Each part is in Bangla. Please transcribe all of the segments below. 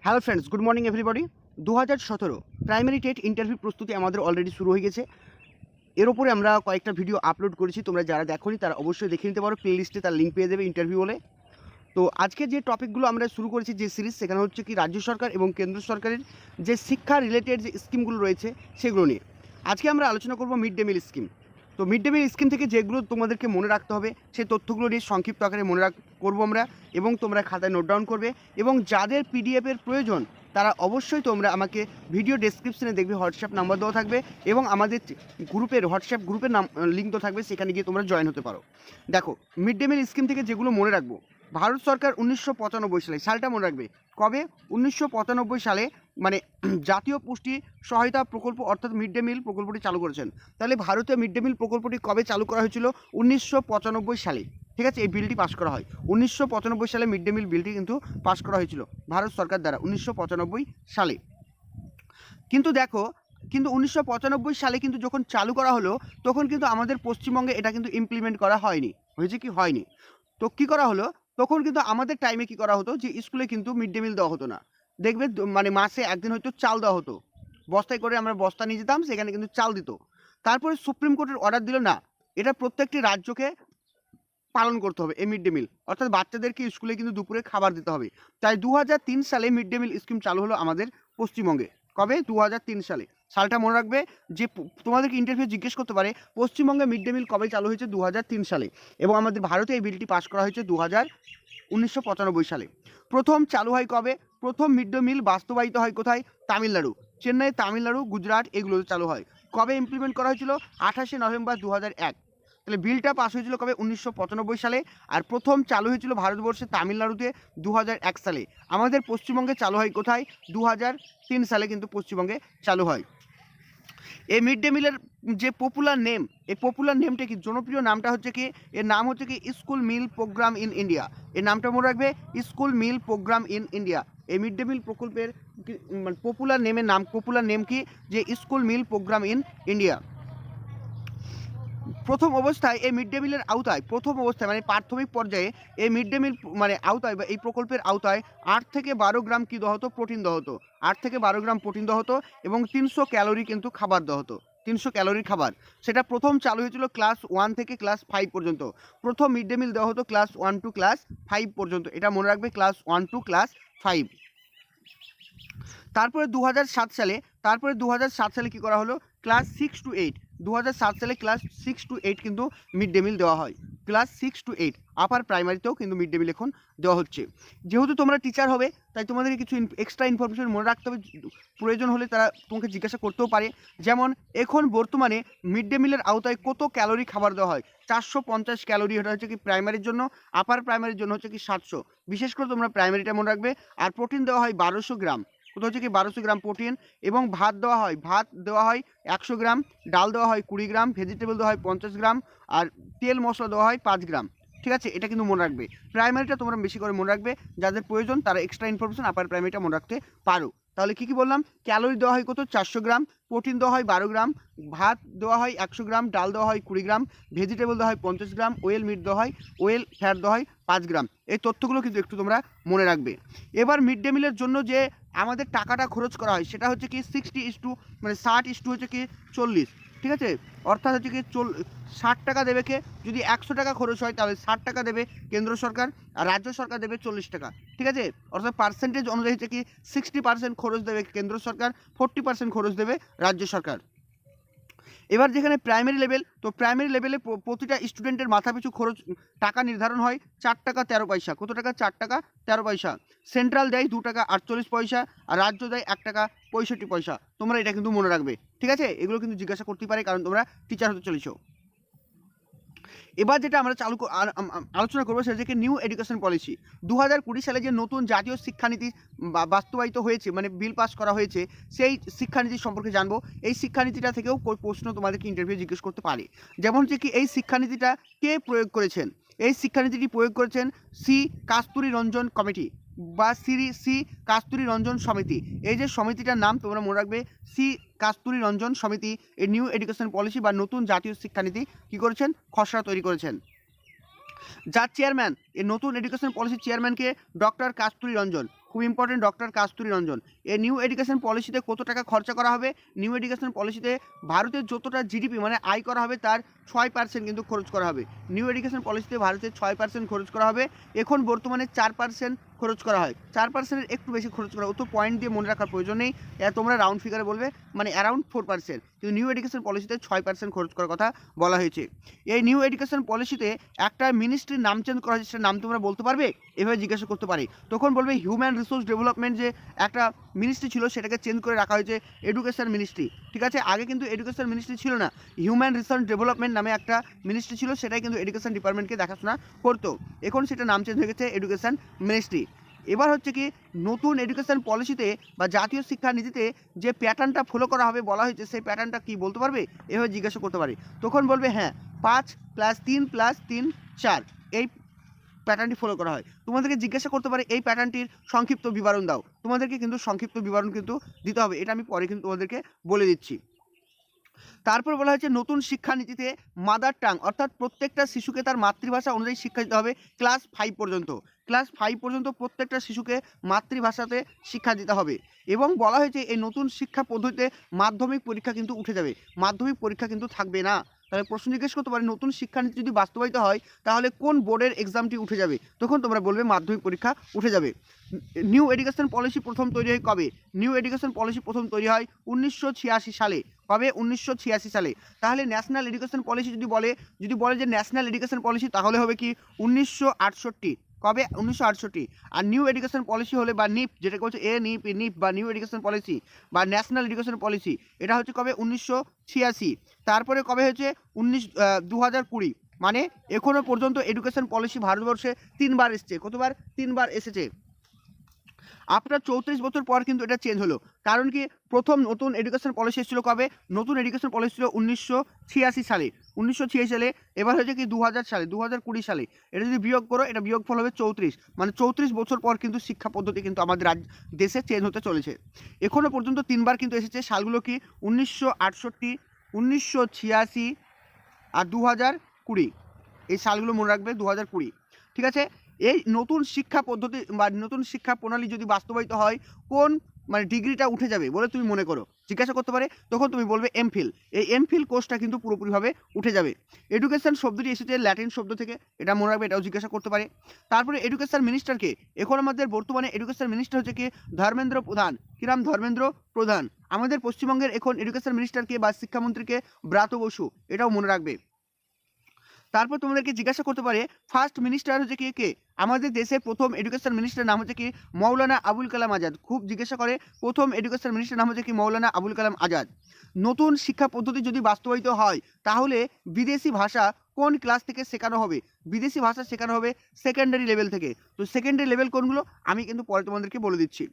Hello friends, good morning everybody. 2017 primary TET interview প্রস্তুতি আমাদের অলরেডি শুরু হয়ে গেছে। এর ওপরে আমরা কয়েকটা ভিডিও আপলোড করেছি, তোমরা যারা দেখোনি তারা অবশ্যই দেখে নিতে পারো। প্লে লিস্টে তার লিঙ্ক পেয়ে যাবে ইন্টারভিউ বলে। তো আজকে যে টপিকগুলো আমরা শুরু করেছি, যে সিরিজ, সেখানে হচ্ছে কি রাজ্য সরকার এবং কেন্দ্র সরকারের যে শিক্ষা রিলেটেড যে স্কিমগুলো রয়েছে সেগুলো নিয়ে আজকে আমরা আলোচনা করব। Mid day meal scheme. তো মিড ডে মিল স্কিম থেকে যেগুলো তোমাদেরকে মনে রাখতে হবে সেই তথ্যগুলো নিয়ে সংক্ষিপ্ত আকারে করবো আমরা, এবং তোমরা খাতায় নোট ডাউন করবে। এবং যাদের পিডিএফের প্রয়োজন তারা অবশ্যই তোমরা আমাকে ভিডিও ডেসক্রিপশনে দেখবে হোয়াটসঅ্যাপ নাম্বার দেওয়া থাকবে, এবং আমাদের হোয়াটসঅ্যাপ গ্রুপের লিঙ্ক দেওয়া থাকবে, সেখানে গিয়ে তোমরা জয়েন হতে পারো। দেখো, মিড ডে মিল স্কিম থেকে যেগুলো মনে রাখবো, ভারত সরকার 1995 সালে, সালটা মনে রাখবে কবে, 1995 সালে মানে জাতীয় পুষ্টি সহায়তা প্রকল্প অর্থাৎ মিড ডে মিল প্রকল্পটি চালু করেছেন। তাহলে ভারতীয় মিড ডে মিল প্রকল্পটি কবে চালু করা হয়েছিল? 1995 সালে। ঠিক আছে, এই বিলটি পাস করা হয় 1995 সালে। মিড ডে মিল বিলটি কিন্তু পাস করা হয়েছিল ভারত সরকার দ্বারা 1995 সালে। কিন্তু দেখো, 1995 সালে কিন্তু যখন চালু করা হলো তখন কিন্তু আমাদের পশ্চিমবঙ্গে এটা কিন্তু ইমপ্লিমেন্ট করা হয়নি। হয়েছে কি? হয়নি। তো কী করা হলো, তখন কিন্তু আমাদের টাইমে কি করা হতো, যে স্কুলে কিন্তু মিড ডে মিল দেওয়া হতো না। দেখবে মানে মাসে একদিন হয়তো চাল দেওয়া হতো, বস্তায় করে আমরা বস্তা নিয়ে যেতাম, সেখানে কিন্তু চাল দিত। তারপরে সুপ্রিম কোর্টের অর্ডার দিল, না, এটা প্রত্যেকটি রাজ্যকে পালন করতে হবে এই মিড ডে মিল, অর্থাৎ বাচ্চাদেরকে স্কুলে কিন্তু দুপুরে খাবার দিতে হবে। তাই 2003 সালে মিড ডে মিল স্কিম চালু হলো আমাদের পশ্চিমবঙ্গে। কবে? 2003 সালে। সালটা মনে রাখবে, যে তোমাদেরকে ইন্টারভিউ জিজ্ঞেস করতে পারে পশ্চিমবঙ্গে মিড ডে মিল কবে চালু হয়েছে, 2003 সালে। এবং আমাদের ভারতে এই বিলটি পাস করা হয়েছে 1995 সালে। প্রথম চালু হয় কবে? প্রথম মিড ডে মিল বাস্তবায়িত হয় কোথায়? তামিলনাড়ু, চেন্নাই, তামিলনাড়ু, গুজরাট, এগুলো চালু হয়। কবে ইমপ্লিমেন্ট করা হয়েছিল? 28শে নভেম্বর 2001। তাহলে বিলটা পাস হয়েছিল কবে? 1995 সালে। আর প্রথম চালু হয়েছিল ভারতবর্ষে তামিলনাড়ুতে 2001 সালে। আমাদের পশ্চিমবঙ্গে চালু হয় কোথায়? 2003 সালে কিন্তু পশ্চিমবঙ্গে চালু হয়। এই মিড ডে মিলের যে পপুলার নেম, এই পপুলার নেমটা কি, জনপ্রিয় নামটা হচ্ছে কি, এর নাম হচ্ছে কি school meal programme in India. এর নামটা মনে রাখবে, school meal programme in India. এই মিড ডে মিল প্রকল্পের পপুলার নেম কি, যে school meal programme in India. প্রথম অবস্থায় এই মিড ডে মিলের আওতায়, মানে প্রাথমিক পর্যায়ে এই মিড ডে মিল মানে আওতায় বা এই প্রকল্পের আওতায় 8 থেকে 12 গ্রাম কী দেওয়া হতো? প্রোটিন দেওয়া হতো। 8 থেকে 12 গ্রাম প্রোটিন দেওয়া হতো, এবং 300 ক্যালোরি কিন্তু খাবার দেওয়া হতো। 300 ক্যালোরির খাবার। সেটা প্রথম চালু হয়েছিল ক্লাস 1 থেকে ক্লাস 5 পর্যন্ত। প্রথম মিড ডে মিল দেওয়া হতো ক্লাস 1 টু ক্লাস 5 পর্যন্ত। এটা মনে রাখবে, ক্লাস 1 টু ক্লাস 5। তারপরে 2007 সালে কী করা হলো? Class 6 two 8। 2007 সালে ক্লাস 6 টু 8 কিন্তু মিড ডে মিল দেওয়া হয়। ক্লাস 6 টু 8 আপার প্রাইমারিতেও কিন্তু মিড ডে মিল এখন দেওয়া হচ্ছে। যেহেতু তোমরা টিচার হবে, তাই তোমাদেরকে কিছু এক্সট্রা ইনফরমেশন মনে রাখতে হবে। প্রয়োজন হলে তারা তোমাকে জিজ্ঞাসা করতেও পারে। যেমন এখন বর্তমানে মিড ডে মিলের আওতায় কত ক্যালোরি খাবার দেওয়া হয়? 450 ক্যালোরি। এটা হচ্ছে কি প্রাইমারির জন্য। আপার প্রাইমারির জন্য হচ্ছে কি 700। বিশেষ করে তোমরা প্রাইমারিটা মনে রাখবে। আর প্রোটিন দেওয়া হয় 1200 গ্রাম। কোথাও হচ্ছে কি 1200 গ্রাম প্রোটিন। এবং ভাত দেওয়া হয় 100 গ্রাম, ডাল দেওয়া হয় 20 গ্রাম, ভেজিটেবল দেওয়া হয় 50 গ্রাম, আর তেল মশলা দেওয়া হয় 5 গ্রাম। ঠিক আছে, এটা কিন্তু মনে রাখবে। প্রাইমারিটা তোমরা বেশি করে মনে রাখবে। যাদের প্রয়োজন তারা এক্সট্রা ইনফরমেশন আপার প্রাইমারিটা মনে রাখতে পারো। তাহলে কী কী বললাম? ক্যালোরি দেওয়া হয় কত? 400 গ্রাম, প্রোটিন দেওয়া হয় 12 গ্রাম, ভাত দেওয়া হয় 100 গ্রাম, ডাল দেওয়া হয় 20 গ্রাম, ভেজিটেবল দেওয়া হয় 50 গ্রাম, ওয়েল ফ্যাট দেওয়া হয় 5 গ্রাম। এই তথ্যগুলো কিন্তু একটু তোমরা মনে রাখবে। এবার মিড ডে মিলের জন্য যে আমাদের টাকাটা খরচ করা হয় সেটা হচ্ছে কি 60 মানে 60 হচ্ছে কি 40। ঠিক আছে, অর্থাৎ হচ্ছে কি 60 টাকা দেবে কে? যদি 100 টাকা খরচ হয় তাহলে 60 টাকা দেবে কেন্দ্র সরকার, আর রাজ্য সরকার দেবে 40 টাকা। ঠিক আছে, অর্থাৎ পার্সেন্টেজ অনুযায়ী হচ্ছে কি 60% খরচ দেবে কেন্দ্র সরকার, 40% খরচ দেবে রাজ্য সরকার। এবার যেখানে প্রাইমারি লেভেল, তো প্রাইমারি লেভেলে প্রতিটা স্টুডেন্টের মাথাপিছু খরচ টাকা নির্ধারণ হয় 4 টাকা 13 পয়সা। কত টাকা? 4 টাকা 13 পয়সা। সেন্ট্রাল দেয় 2 টাকা 48 পয়সা, আর রাজ্য দেয় 1 টাকা 65 পয়সা। তোমরা এটা কিন্তু মনে রাখবে। ঠিক আছে, এগুলো কিন্তু জিজ্ঞাসা করতে পারে, কারণ তোমরা টিচার হতে চলেছো। এবার যেটা আমরা আলোচনা করবো সেটা হচ্ছে নিউ এডুকেশন পলিসি। 2020 সালে যে নতুন জাতীয় শিক্ষানীতি বাস্তবায়িত হয়েছে, মানে বিল পাস করা হয়েছে, সেই শিক্ষানীতি সম্পর্কে জানবো। এই শিক্ষানীতিটা থেকেও প্রশ্ন তোমাদেরকে ইন্টারভিউ জিজ্ঞেস করতে পারে। যেমন হচ্ছে কি এই শিক্ষানীতিটা কে প্রয়োগ করেছেন? এই শিক্ষানীতিটি প্রয়োগ করেছেন সি কাস্তুরী রঞ্জন কমিটি বা সি কাস্তুরী রঞ্জন সমিতি। এই যে সমিতিটার নাম তোমরা মনে রাখবে, সি কাস্তুরী রঞ্জন সমিতি এই নিউ এডুকেশন পলিসি বা নতুন জাতীয় শিক্ষানীতি কী করেছেন? খসড়া তৈরি করেছেন। যার চেয়ারম্যান, এই নতুন এডুকেশন পলিসির চেয়ারম্যানকে ডক্টর কাস্তুরী রঞ্জন। খুব ইম্পর্টেন্ট, ডক্টর কাস্তুরী রঞ্জন। এই নিউ এডুকেশন পলিসিতে কত টাকা খরচা করা হবে? নিউ এডুকেশন পলিসিতে ভারতের যতটা জিডিপি মানে আয় করা হবে তার 6% কিন্তু খরচ করা হবে। নিউ এডুকেশন পলিসিতে ভারতের 6% খরচ করা হবে। এখন বর্তমানে 4% খরচ করা হয়। 4%-এর একটু বেশি খরচ করা, অত পয়েন্ট দিয়ে মনে রাখার প্রয়োজন নেই, তোমরা রাউন্ড ফিগারে বলবে, মানে অ্যারাউন্ড 4%। কিন্তু নিউ এডুকেশন পলিসিতে 6% খরচ করার কথা বলা হয়েছে। এই নিউ এডুকেশন পলিসিতে একটা মিনিস্ট্রির নাম চেঞ্জ করা হয়েছে, সেটার নাম তোমরা বলতে পারবে? এভাবে জিজ্ঞাসা করতে পারি। তখন বলবে হিউম্যান রিসোর্স ডেভেলপমেন্ট যে একটা মিনিস্ট্রি ছিল সেটাকে চেঞ্জ করে রাখা হয়েছে এডুকেশন মিনিস্ট্রি। ঠিক আছে, আগে কিন্তু এডুকেশন মিনিস্ট্রি ছিল না, হিউম্যান রিসোর্স ডেভেলপমেন্ট নামে একটা মিনিস্ট্রি ছিল, সেটাই কিন্তু এডুকেশন ডিপার্টমেন্টকে দেখাশোনা করতো। এখন সেটা নাম চেঞ্জ হয়ে গেছে এডুকেশন মিনিস্ট্রি। এবার হচ্ছে কি নতুন এডুকেশন পলিসিতে বা জাতীয় শিক্ষা নীতিতে যে প্যাটার্নটা ফলো করা হবে বলা হয়েছে, সেই প্যাটার্নটা কি বলতে পারবে? এভাবে জিজ্ঞাসা করতে পারি। তখন বলবে হ্যাঁ, 5+3+3 4 এই প্যাটার্নটি ফলো করা হয়। তোমাদেরকে জিজ্ঞাসা করতে পারে এই প্যাটার্নটির সংক্ষিপ্ত বিবরণ দাও, তোমাদেরকে কিন্তু সংক্ষিপ্ত বিবরণ কিন্তু দিতে হবে, এটা আমি পরে কিন্তু তোমাদেরকে বলে দিচ্ছি। তারপর বলা হয়েছে নতুন শিক্ষানীতিতে মাদার টাং অর্থাৎ প্রত্যেকটা শিশুকে তার মাতৃভাষা অনুযায়ী শিক্ষা দিতে হবে ক্লাস 5 পর্যন্ত। ক্লাস 5 পর্যন্ত প্রত্যেকটা শিশুকে মাতৃভাষাতে শিক্ষা দিতে হবে। এবং বলা হয়েছে এই নতুন শিক্ষা পদ্ধতিতে মাধ্যমিক পরীক্ষা কিন্তু উঠে যাবে, মাধ্যমিক পরীক্ষা কিন্তু থাকবে না। তাহলে প্রশ্ন জিজ্ঞেস করতে পারি নতুন শিক্ষানীতি যদি বাস্তবায়িত হয় তাহলে কোন বোর্ডের এক্সামটি উঠে যাবে? তখন তোমরা বলবে মাধ্যমিক পরীক্ষা উঠে যাবে। নিউ এডুকেশন পলিসি প্রথম তৈরি হয় কবে? নিউ এডুকেশন পলিসি প্রথম তৈরি হয় 1986 সালে। কবে? 1986 সালে। তাহলে ন্যাশনাল এডুকেশন পলিসি যদি বলে যে ন্যাশনাল এডুকেশন পলিসি, তাহলে হবে কি 1968। কবে? 1968। আর নিউ এডুকেশন পলিসি হলে বা নিপ, যেটাকে বলছে নিপ বা নিউ এডুকেশন পলিসি বা ন্যাশনাল এডুকেশন পলিসি, এটা হচ্ছে কবে? 1986। তারপরে কবে হয়েছে? 2020। মানে এখনো পর্যন্ত এডুকেশন পলিসি ভারতবর্ষে 3বার এসছে। কতবার? 3বার এসেছে। আফটার 34 বছর পর কিন্তু এটা চেঞ্জ হলো। কারণ কি প্রথম নতুন এডুকেশন পলিসি এসেছিল কবে? নতুন এডুকেশন পলিসি ছিল 1986 সালে। 1986 সালে। এবার হয়েছে কি 2000 সালে, 2020 সালে। এটা যদি বিয়োগ করো, এটা বিয়োগফল হবে 34। মানে 34 বছর পর কিন্তু শিক্ষা পদ্ধতি কিন্তু আমাদের দেশে চেঞ্জ হতে চলেছে। এখনো পর্যন্ত 3বার কিন্তু এসেছে। সালগুলো কি? 1968, 1986 আর 2020। এই সালগুলো মনে রাখবে, 2020। ঠিক আছে, এই নতুন শিক্ষা পদ্ধতি বা নতুন শিক্ষা প্রণালী যদি বাস্তবায়িত হয় কোন মানে ডিগ্রিটা উঠে যাবে বলে তুমি মনে করো? জিজ্ঞাসা করতে পারে, তখন তুমি বলবে এমফিল। এই এমফিল কোর্সটা কিন্তু পুরোপুরিভাবে উঠে যাবে। এডুকেশন শব্দটি এসেছে ল্যাটিন শব্দ থেকে, এটা মনে রাখবে, এটাও জিজ্ঞাসা করতে পারে। তারপরে এডুকেশন মিনিস্টারকে, এখন আমাদের বর্তমানে এডুকেশন মিনিস্টার হচ্ছে কি ধর্মেন্দ্র প্রধান। কিরাম? ধর্মেন্দ্র প্রধান। আমাদের পশ্চিমবঙ্গের এখন এডুকেশন মিনিস্টারকে বা শিক্ষামন্ত্রীকে ব্রাত বসু, এটাও মনে রাখবে। তারপর তোমাদেরকে জিজ্ঞাসা করতে পারে ফার্স্ট মিনিস্টার হচ্ছে কে? আমাদের দেশের প্রথম এডুকেশন মিনিস্টার নাম হচ্ছে কি মৌলানা আবুল কালাম আজাদ। খুব জিজ্ঞাসা করে প্রথম এডুকেশন মিনিস্টার নাম হচ্ছে কি মৌলানা আবুল কালাম আজাদ। নতুন শিক্ষা পদ্ধতি যদি বাস্তবায়িত হয় তাহলে বিদেশি ভাষা কোন ক্লাস থেকে শেখানো হবে? বিদেশি ভাষা শেখানো হবে সেকেন্ডারি লেভেল থেকে। তো সেকেন্ডারি লেভেল কোনগুলো আমি কিন্তু পরে তোমাদেরকে বলে দিচ্ছি।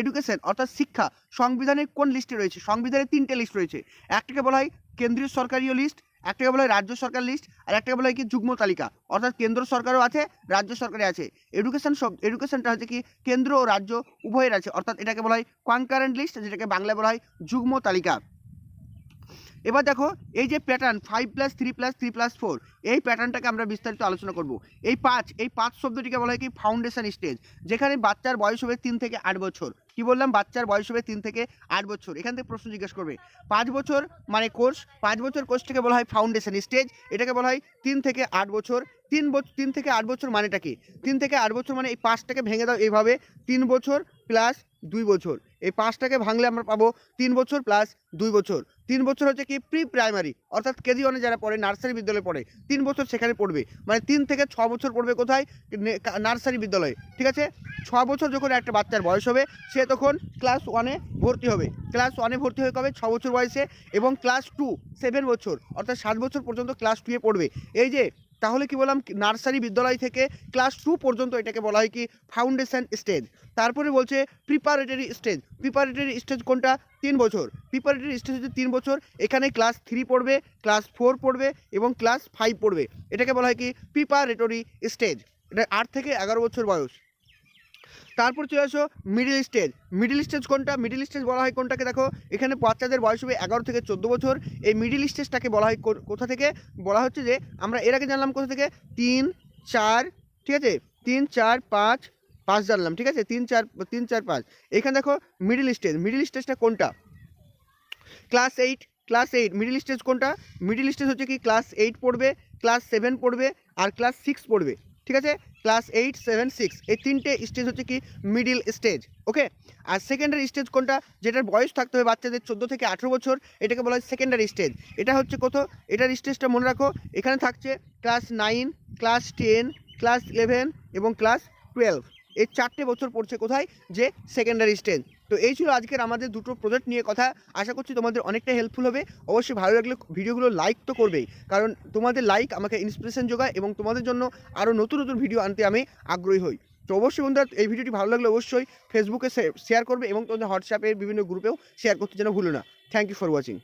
এডুকেশন অর্থাৎ শিক্ষা সংবিধানের কোন লিস্টে রয়েছে? সংবিধানের 3টে লিস্ট রয়েছে। একটাকে বলা হয় কেন্দ্রীয় সরকারীয় লিস্ট, একটাকে বলা হয় রাজ্য সরকার লিস্ট, আর একটাকে বলা হয় কি যুগ্ম তালিকা। অর্থাৎ কেন্দ্র সরকারও আছে, রাজ্য সরকারে আছে। এডুকেশনটা হচ্ছে কি কেন্দ্র ও রাজ্য উভয়ের আছে, অর্থাৎ এটাকে বলা হয় কনকারেন্ট লিস্ট, যেটাকে বাংলায় বলা হয় যুগ্ম তালিকা। এবার দেখো এই যে প্যাটার্ন 5+3+3+4, এই প্যাটার্নটাকে আমরা বিস্তারিত আলোচনা করব। এই পাঁচ শব্দটিকে বলা হয় কি ফাউন্ডেশন স্টেজ, যেখানে বাচ্চার বয়স হবে 3 থেকে 8 বছর। কি বললাম? বাচ্চার বয়স হবে 3 থেকে 8 বছর। এখান থেকে প্রশ্ন জিজ্ঞেস করবে 5 বছর মানে কোর্স, 5 বছর কোর্সটাকে বলা হয় ফাউন্ডেশন স্টেজ, এটাকে বলা হয় 3 থেকে 8 বছর। 3 থেকে 8 বছর মানেটা কি? 3 থেকে 8 বছর মানে এই 5টাকে ভেঙে দাও এইভাবে, 3 বছর প্লাস 2 বছর। এই 5টাকে ভাঙলে আমরা পাবো 3 বছর প্লাস 2 বছর। 3 বছর হচ্ছে কি প্রি প্রাইমারি, অর্থাৎ কেজি ওয়ানে যারা পড়ে, নার্সারি বিদ্যালয়ে পড়ে, 3 বছর সেখানে পড়বে। মানে 3 থেকে 6 বছর পড়বে কোথায়? নার্সারি বিদ্যালয়ে। ঠিক আছে, 6 বছর যখন একটা বাচ্চার বয়স হবে সে তখন ক্লাস 1-এ ভর্তি হবে। ক্লাস 1-এ ভর্তি হয়ে কবে? 6 বছর বয়সে। এবং ক্লাস 2 7 বছর, অর্থাৎ 7 বছর পর্যন্ত ক্লাস 2-এ পড়বে। এই যে তাহলে কি বললাম, নার্সারি বিদ্যালয় থেকে ক্লাস 2 পর্যন্ত এটাকে বলা হয় কি ফাউন্ডেশন স্টেজ। তারপরে বলছে প্রিপারেটরি স্টেজ। প্রিপারেটরি স্টেজ কোনটা? 3 বছর। প্রিপারেটরি স্টেজ হচ্ছে 3 বছর। এখানে ক্লাস 3 পড়বে, ক্লাস 4 পড়বে এবং ক্লাস 5 পড়বে। এটাকে বলা হয় কি প্রিপারেটরি স্টেজ। এটা 8 থেকে 11 বছর বয়স। তারপর চলে আসো মিডিল স্টেজ। মিডিল স্টেজ কোনটা? মিডিল স্টেজ বলা হয় কোনটাকে? দেখো এখানে বাচ্চাদের বয়স হবে 11 থেকে 14 বছর। এই মিডিল স্টেজটাকে বলা হয় কোথা থেকে? বলা হচ্ছে যে আমরা এর আগে জানলাম কোথা থেকে 3 4, ঠিক আছে, 3 4 5 5 জানলাম, ঠিক আছে, 3 4 5। এখানে দেখো মিডিল স্টেজটা কোনটা? ক্লাস 8 মিডিল স্টেজ কোনটা? মিডিল স্টেজ হচ্ছে কি ক্লাস 8 পড়বে, ক্লাস 7 পড়বে আর ক্লাস 6 পড়বে, ঠিক আছে। ক্লাস 8 7 6 এই তিনটে স্টেজ হচ্ছে কি মিডিল স্টেজ, ওকে। আর সেকেন্ডারি স্টেজ কোনটা? যেটার বয়স থাকতে হবে বাচ্চাদের 14 থেকে 18 বছর, এটাকে বলা হয় সেকেন্ডারি স্টেজ। এটা হচ্ছে কত? এটার স্টেজটা মনে রাখো, এখানে থাকছে ক্লাস 9, ক্লাস 10, ক্লাস 11 এবং ক্লাস 12। এই 4টে বছর পড়ছে কোথায়? যে সেকেন্ডারি স্টেজ। তো এই ছিল আজকের আমাদের দুটো প্রজেক্ট নিয়ে কথা। আশা করছি তোমাদের অনেকটা হেল্পফুল হবে। অবশ্যই ভালো লাগলে ভিডিওগুলো লাইক তো করবেই, কারণ তোমাদের লাইক আমাকে ইন্সপিরেশন যোগায় এবং তোমাদের জন্য আরও নতুন নতুন ভিডিও আনতে আমি আগ্রহী হই। তো অবশ্যই বন্ধুরা, এই ভিডিওটি ভালো লাগলে অবশ্যই ফেসবুকে শেয়ার করবে এবং তোমাদের হোয়াটসঅ্যাপের বিভিন্ন গ্রুপেও শেয়ার করতে যেন ভুলো না। Thank you for watching.